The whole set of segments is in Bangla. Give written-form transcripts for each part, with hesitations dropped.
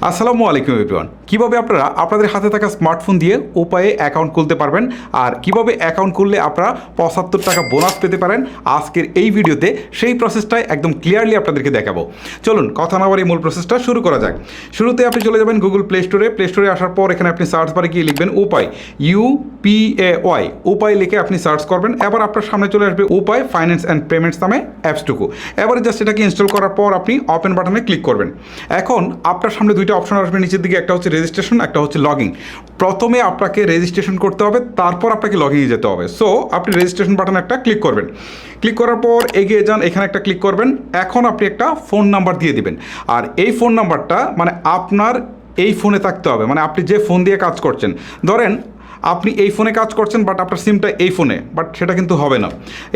আসসালামু আলাইকুম এভরিওয়ান। কিভাবে আপনারা আপনাদের হাতে থাকা স্মার্টফোন দিয়ে উপায়ে অ্যাকাউন্ট খুলতে পারবেন আর কিভাবে অ্যাকাউন্ট খুললে আপনারা ৭৫ টাকা বোনাস পেতে পারেন আজকের এই ভিডিওতে সেই প্রসেসটাই একদম ক্লিয়ারলি আপনাদেরকে দেখাবো। চলুন কথা না বাড়িয়ে মূল প্রসেসটা শুরু করা যাক। শুরুতে আপনি চলে যাবেন গুগল প্লে স্টোরে আসার পর এখানে আপনি সার্চ বারে গিয়ে লিখবেন উপায়, UPAY, উপায় লিখে আপনি সার্চ করবেন। এবার আপনার সামনে চলে আসবে উপায় ফাইন্যান্স অ্যান্ড পেমেন্টস নামে অ্যাপসটুকু। এবারে জাস্ট এটাকে ইনস্টল করার পর আপনি ওপেন বাটনে ক্লিক করবেন। এখন আপনার সামনে দুইটা অপশন আসবে নিচের দিকে, একটা হচ্ছে রেজিস্ট্রেশন, একটা হচ্ছে লগইন। প্রথমে আপনাকে রেজিস্ট্রেশন করতে হবে, তারপর আপনাকে লগইনে যেতে হবে। সো আপনি রেজিস্ট্রেশন বাটনে একটা ক্লিক করবেন। ক্লিক করার পর এগিয়ে যান, এখানে একটা ক্লিক করবেন। এখন আপনি একটা ফোন নাম্বার দিয়ে দিবেন, আর এই ফোন নাম্বারটা মানে আপনার এই ফোনে থাকতে হবে, মানে আপনি যে ফোন দিয়ে কাজ করছেন। ধরেন আপনি এই ফোনে কাজ করছেন বাট আপনার সিমটা এই ফোনে, বাট সেটা কিন্তু হবে না।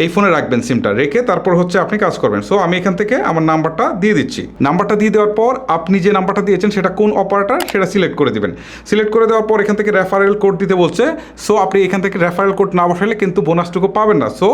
এই ফোনে রাখবেন সিমটা, রেখে তারপর হচ্ছে আপনি কাজ করবেন। সো আমি এখান থেকে আমার নাম্বারটা দিয়ে দিচ্ছি। নাম্বারটা দিয়ে দেওয়ার পর আপনি যে নাম্বারটা দিয়েছেন সেটা কোন অপারেটর সেটা সিলেক্ট করে দিবেন। সিলেক্ট করে দেওয়ার পর এখান থেকে রেফারেল কোড দিতে বলছে। সো আপনি এখান থেকে রেফারেল কোড না বসালে কিন্তু বোনাসটুকু পাবেন না। সো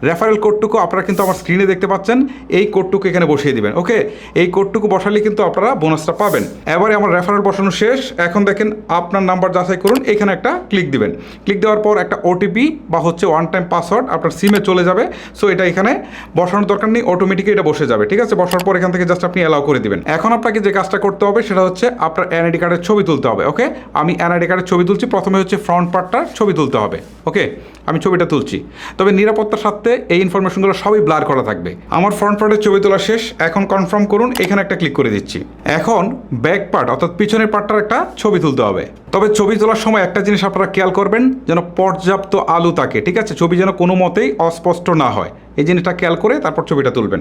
রেফারেল কোডটুকু আপনারা কিন্তু আমার স্ক্রিনে দেখতে পাচ্ছেন, এই কোডটুকু এখানে বসিয়ে দিবেন। ওকে, এই কোডটুকু বসালে কিন্তু আপনারা বোনাসটা পাবেন। এবারে আমার রেফারেল বসানো শেষ। এখন দেখেন আপনার নাম্বার যাচাই করুন, এখানে একটা ক্লিক দিবেন। ক্লিক দেওয়ার পর একটা ওটিপি বা হচ্ছে ওয়ান টাইম পাসওয়ার্ড আপনার সিমে চলে যাবে। সো এটা এখানে বসানোর দরকার নেই, অটোমেটিকলি এটা বসে যাবে। ঠিক আছে, বসার পর এখান থেকে জাস্ট আপনি অ্যালাউ করে দিবেন। এখন আপনাকে যে কাজটা করতে হবে সেটা হচ্ছে আপনার এনআইডি কার্ডের ছবি তুলতে হবে। ওকে, আমি এনআইডি কার্ডের ছবি তুলছি। প্রথমে হচ্ছে ফ্রন্ট পার্টটার ছবি তুলতে হবে। ওকে, আমি ছবিটা তুলছি, তবে নিরাপত্তার সাথে এই ইনফরমেশনগুলো সবই ব্লার করা থাকবে। আমার ফ্রন্ট পার্টের ছবি তোলা শেষ। এখন কনফার্ম করুন, এখানে একটা ক্লিক করে দিচ্ছি। এখন ব্যাক পার্ট অর্থাৎ পিছনের পার্টটার একটা ছবি তুলতে হবে। তবে ছবি তোলার সময় একটা জিনিস আপনারা খেয়াল করবেন, যেন পর্যাপ্ত আলো থাকে। ঠিক আছে, ছবি যেন কোনো মতেই অস্পষ্ট না হয়, এই জিনিসটা খেয়াল করে তারপর ছবিটা তুলবেন।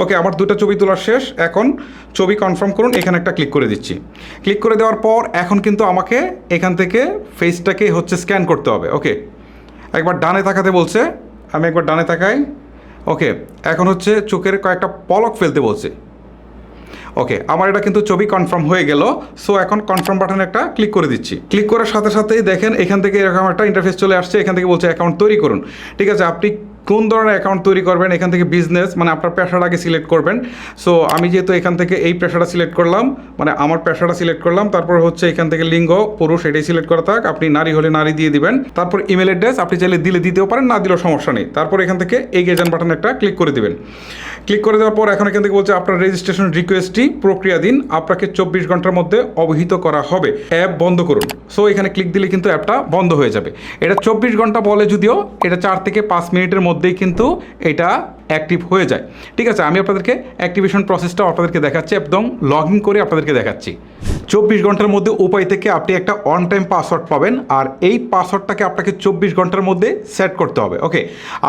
ওকে, আমার দুটো ছবি তোলা শেষ। এখন ছবি কনফার্ম করুন, এখানে একটা ক্লিক করে দিচ্ছি। ক্লিক করে দেওয়ার পর এখন কিন্তু আমাকে এখান থেকে ফেসটাকে হচ্ছে স্ক্যান করতে হবে। ওকে, একবার ডানে তাকাতে বলছে, আমি একবার ডানে তাকাই। ওকে, এখন হচ্ছে চোখের কয়েকটা পলক ফেলতে বলছে। ওকে, আমার এটা কিন্তু ছবি কনফার্ম হয়ে গেল। সো এখন কনফার্ম বাটনে একটা ক্লিক করে দিচ্ছি। ক্লিক করার সাথে সাথেই দেখেন এখান থেকে এরকম একটা ইন্টারফেস চলে আসছে। এখান থেকে বলছে অ্যাকাউন্ট তৈরি করুন। ঠিক আছে, আপনি কোন ধরনের অ্যাকাউন্ট তৈরি করবেন, এখান থেকে বিজনেস মানে আপনার পেশাটাকে সিলেক্ট করবেন। সো আমি যেহেতু এখান থেকে এই পেশাটা সিলেক্ট করলাম, মানে আমার পেশাটা সিলেক্ট করলাম, তারপর হচ্ছে এখান থেকে লিঙ্গ পুরুষ এটাই সিলেক্ট করা থাক। আপনি নারী হলে নারী দিয়ে দিবেন। তারপর ইমেল অ্যাড্রেস আপনি চাইলে দিতেও পারেন, না দিলেও সমস্যা নেই। তারপর এখান থেকে এগিয়ে যান বাটনে একটা ক্লিক করে দিবেন। ক্লিক করে দেওয়ার পর এখন এখান থেকে বলছে আপনার রেজিস্ট্রেশন রিকোয়েস্টটি প্রক্রিয়াধীন, আপনাকে 24 ঘন্টার মধ্যে অবহিত করা হবে, অ্যাপ বন্ধ করুন। সো এখানে ক্লিক দিলে কিন্তু অ্যাপটা বন্ধ হয়ে যাবে। এটা 24 ঘন্টা বলে, যদিও এটা 4 থেকে 5 মিনিটের মধ্যেই কিন্তু এটা অ্যাক্টিভ হয়ে যায়। ঠিক আছে, আমি আপনাদেরকে অ্যাক্টিভেশন প্রসেসটাও আপনাদেরকে দেখাচ্ছি, একদম লগ ইন করে আপনাদেরকে দেখাচ্ছি। 24 ঘন্টার মধ্যে উপায় থেকে আপনি একটা অন টাইম পাসওয়ার্ড পাবেন, আর এই পাসওয়ার্ডটাকে আপনাকে 24 ঘন্টার মধ্যে সেট করতে হবে। ওকে,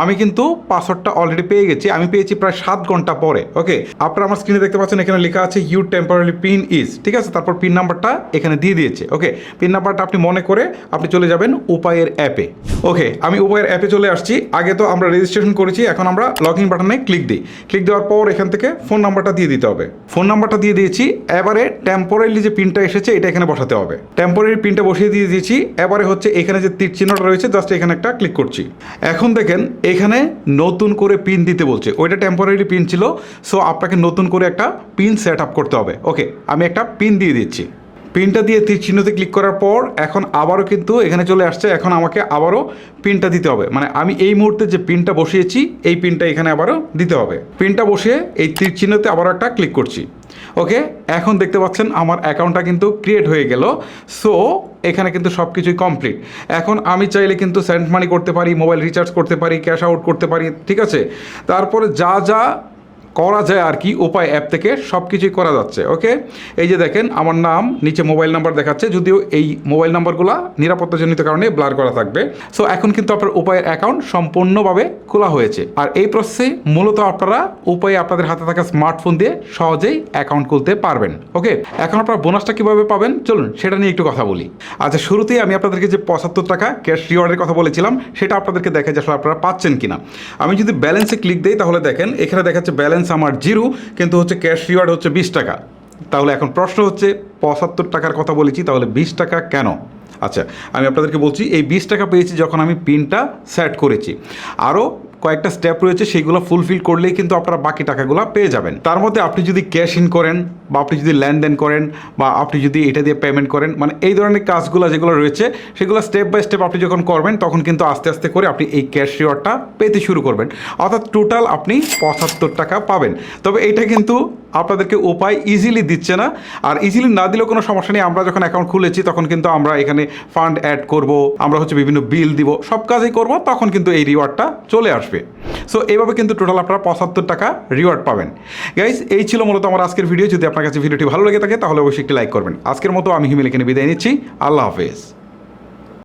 আমি কিন্তু পাসওয়ার্ডটা অলরেডি পেয়ে গেছি, আমি পেয়েছি প্রায় 7 ঘন্টা পরে। ওকে, আপনারা আমার স্ক্রিনে দেখতে পাচ্ছেন এখানে লেখা আছে ইউ টেম্পোরারি পিন ইজ। ঠিক আছে, তারপর পিন নাম্বারটা এখানে দিয়ে দিয়েছে। ওকে, পিন নাম্বারটা আপনি মনে করে আপনি চলে যাবেন উপায়ের অ্যাপে। ওকে, আমি উপায়ের অ্যাপে চলে আসছি। আগে তো আমরা রেজিস্ট্রেশন করেছি, এখন আমরা লগ ইন বাটনে ক্লিক দিই। ক্লিক দেওয়ার পর এখান থেকে ফোন নাম্বারটা দিয়ে দিতে হবে। ফোন নাম্বারটা দিয়ে দিয়েছি। এবারে টেম্পোরারি যে পিনটা এসেছে এটা এখানে বসাতে হবে। টেম্পোরারি পিনটা বসিয়ে দিয়ে দিয়েছি। এবারে হচ্ছে এখানে যে তীর চিহ্নটা রয়েছে জাস্ট এখানে একটা ক্লিক করছি। এখন দেখেন এখানে নতুন করে পিন দিতে বলছে, ওইটা টেম্পোরারি পিন ছিল। সো আপনাকে নতুন করে একটা পিন সেট আপ করতে হবে। ওকে, আমি একটা পিন দিয়ে দিচ্ছি। পিনটা দিয়ে তীর চিহ্নতে ক্লিক করার পর এখন আবারও কিন্তু এখানে চলে আসছে। এখন আমাকে আবারও পিনটা দিতে হবে, মানে আমি এই মুহূর্তে যে পিনটা বসিয়েছি এই পিনটা এখানে আবারও দিতে হবে। পিনটা বসিয়ে এই তীর চিহ্নতে আবারও একটা ক্লিক করছি। ওকে, এখন দেখতে পাচ্ছেন আমার অ্যাকাউন্টটা কিন্তু ক্রিয়েট হয়ে গেল। সো এখানে কিন্তু সব কিছুই কমপ্লিট। এখন আমি চাইলে কিন্তু সেন্ড মানি করতে পারি, মোবাইল রিচার্জ করতে পারি, ক্যাশ আউট করতে পারি। ঠিক আছে, তারপরে যা যা করা যায় আর কি উপায় অ্যাপ থেকে সব কিছুই করা যাচ্ছে। ওকে, এই যে দেখেন আমার নাম, নিচে মোবাইল নাম্বার দেখাচ্ছে, যদিও এই মোবাইল নাম্বারগুলো নিরাপত্তাজনিত কারণে ব্লার করা থাকবে। সো এখন কিন্তু আপনার উপায়ের অ্যাকাউন্ট সম্পূর্ণভাবে খোলা হয়েছে। আর এই প্রসেসে মূলত আপনারা উপায়ে আপনাদের হাতে থাকা স্মার্টফোন দিয়ে সহজেই অ্যাকাউন্ট খুলতে পারবেন। ওকে, এখন আপনারা বোনাসটা কীভাবে পাবেন চলুন সেটা নিয়ে একটু কথা বলি। আচ্ছা, শুরুতেই আমি আপনাদেরকে যে 75 টাকা ক্যাশ রিওয়ার্ডের কথা বলেছিলাম সেটা আপনাদেরকে দেখে যে আসলে আপনারা পাচ্ছেন কিনা। আমি যদি ব্যালেন্সে ক্লিক দিই তাহলে দেখেন এখানে দেখাচ্ছে ব্যালেন্স আমার 0, কিন্তু হচ্ছে ক্যাশ রিওয়ার্ড হচ্ছে 20 টাকা। তাহলে এখন প্রশ্ন হচ্ছে 75 টাকার কথা বলেছি, তাহলে 20 টাকা কেন? আচ্ছা, আমি আপনাদেরকে বলছি এই 20 টাকা পেয়েছি যখন আমি পিনটা সেট করেছি। আরও কয়েকটা স্টেপ রয়েছে, সেইগুলো ফুলফিল করলেই কিন্তু আপনারা বাকি টাকাগুলো পেয়ে যাবেন। তার মধ্যে আপনি যদি ক্যাশ ইন করেন বা আপনি যদি লেনদেন করেন বা আপনি যদি এটা দিয়ে পেমেন্ট করেন, মানে এই ধরনের কাজগুলো যেগুলো রয়েছে সেগুলো স্টেপ বাই স্টেপ আপনি যখন করবেন তখন কিন্তু আস্তে আস্তে করে আপনি এই ক্যাশ রিওয়ার্ডটা পেতে শুরু করবেন। অর্থাৎ টোটাল আপনি 75 টাকা পাবেন। তবে এটা কিন্তু আপনাদেরকে উপায় ইজিলি দিচ্ছে না, আর ইজিলি না দিলেও কোনো সমস্যা নেই। আমরা যখন অ্যাকাউন্ট খুলেছি তখন কিন্তু আমরা এখানে ফান্ড অ্যাড করব, আমরা হচ্ছে বিভিন্ন বিল দিব, সব কাজই করব, তখন কিন্তু এই রিওয়ার্ডটা চলে আসবে। সো এইভাবে কিন্তু টোটাল আপনারা 75 টাকা রিওয়ার্ড পাবেন। গাইস, এই ছিল মূলত আমার আজকের ভিডিও। যদি আপনার কাছে ভিডিওটি ভালো লেগে থাকে তাহলে অবশ্যই একটি লাইক করবেন। আজকের মতো আমি হিমেল এখানে বিদায় নিচ্ছি। আল্লাহ হাফেজ।